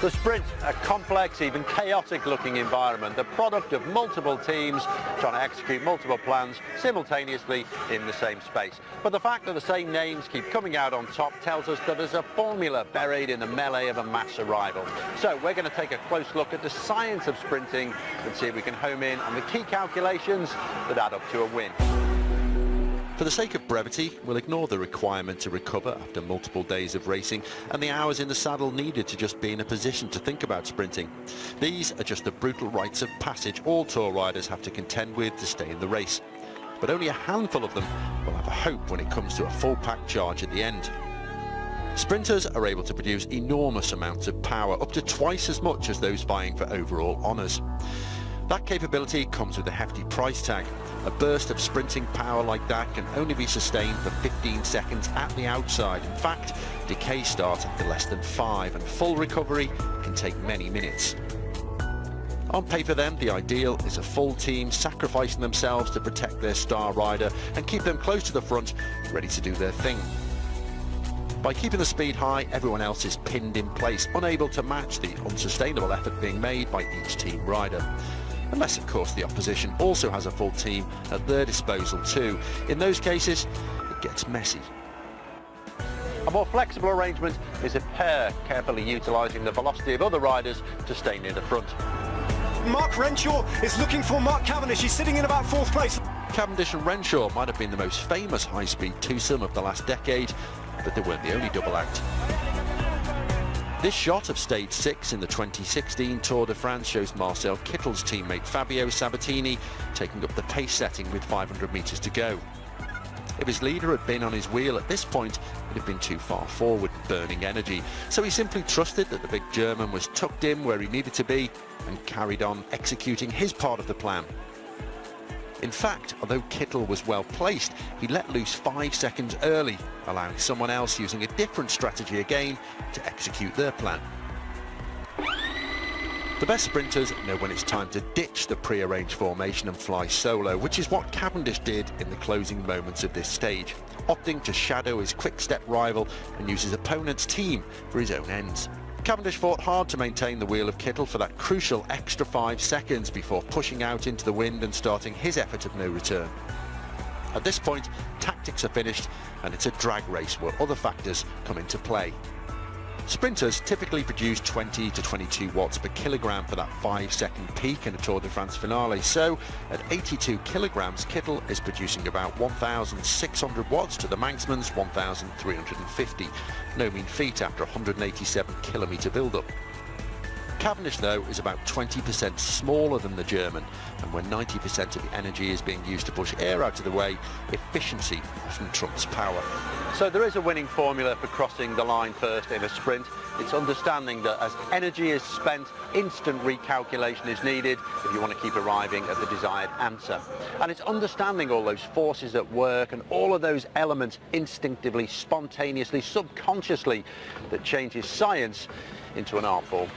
The sprint, a complex, even chaotic-looking environment, the product of multiple teams trying to execute multiple plans simultaneously in the same space. But the fact that the same names keep coming out on top tells us that there's a formula buried in the melee of a mass arrival. So we're going to take a close look at the science of sprinting and see if we can home in on the key calculations that add up to a win. For the sake of brevity, we'll ignore the requirement to recover after multiple days of racing and the hours in the saddle needed to just be in a position to think about sprinting. These are just the brutal rites of passage all tour riders have to contend with to stay in the race. But only a handful of them will have a hope when it comes to a full-pack charge at the end. Sprinters are able to produce enormous amounts of power, up to twice as much as those vying for overall honours. That capability comes with a hefty price tag. A burst of sprinting power like that can only be sustained for 15 seconds at the outside. In fact, decay starts after less than 5 and full recovery can take many minutes. On paper then, the ideal is a full team sacrificing themselves to protect their star rider and keep them close to the front, ready to do their thing. By keeping the speed high, everyone else is pinned in place, unable to match the unsustainable effort being made by each team rider. Unless, of course, the opposition also has a full team at their disposal too. In those cases, it gets messy. A more flexible arrangement is a pair carefully utilising the velocity of other riders to stay near the front. Mark Renshaw is looking for Mark Cavendish. He's sitting in about 4th place. Cavendish and Renshaw might have been the most famous high-speed twosome of the last decade, but they weren't the only double act. This shot of stage 6 in the 2016 Tour de France shows Marcel Kittel's teammate Fabio Sabatini taking up the pace setting with 500 metres to go. If his leader had been on his wheel at this point, he'd have been too far forward, burning energy. So he simply trusted that the big German was tucked in where he needed to be and carried on executing his part of the plan. In fact, although Kittel was well placed, he let loose 5 seconds early, allowing someone else using a different strategy again to execute their plan. The best sprinters know when it's time to ditch the pre-arranged formation and fly solo, which is what Cavendish did in the closing moments of this stage, opting to shadow his quick-step rival and use his opponent's team for his own ends. Cavendish fought hard to maintain the wheel of Kittel for that crucial extra 5 seconds before pushing out into the wind and starting his effort of no return. At this point, tactics are finished and it's a drag race where other factors come into play. Sprinters typically produce 20 to 22 watts per kilogram for that 5-second peak in a Tour de France finale, so at 82 kilograms, Kittel is producing about 1,600 watts to the Manxman's 1,350. No mean feat after a 187 kilometre build-up. Cavendish, though, is about 20% smaller than the German, and when 90% of the energy is being used to push air out of the way, efficiency often trumps power. So there is a winning formula for crossing the line first in a sprint. It's understanding that as energy is spent, instant recalculation is needed if you want to keep arriving at the desired answer. And it's understanding all those forces at work and all of those elements instinctively, spontaneously, subconsciously that changes science into an art form.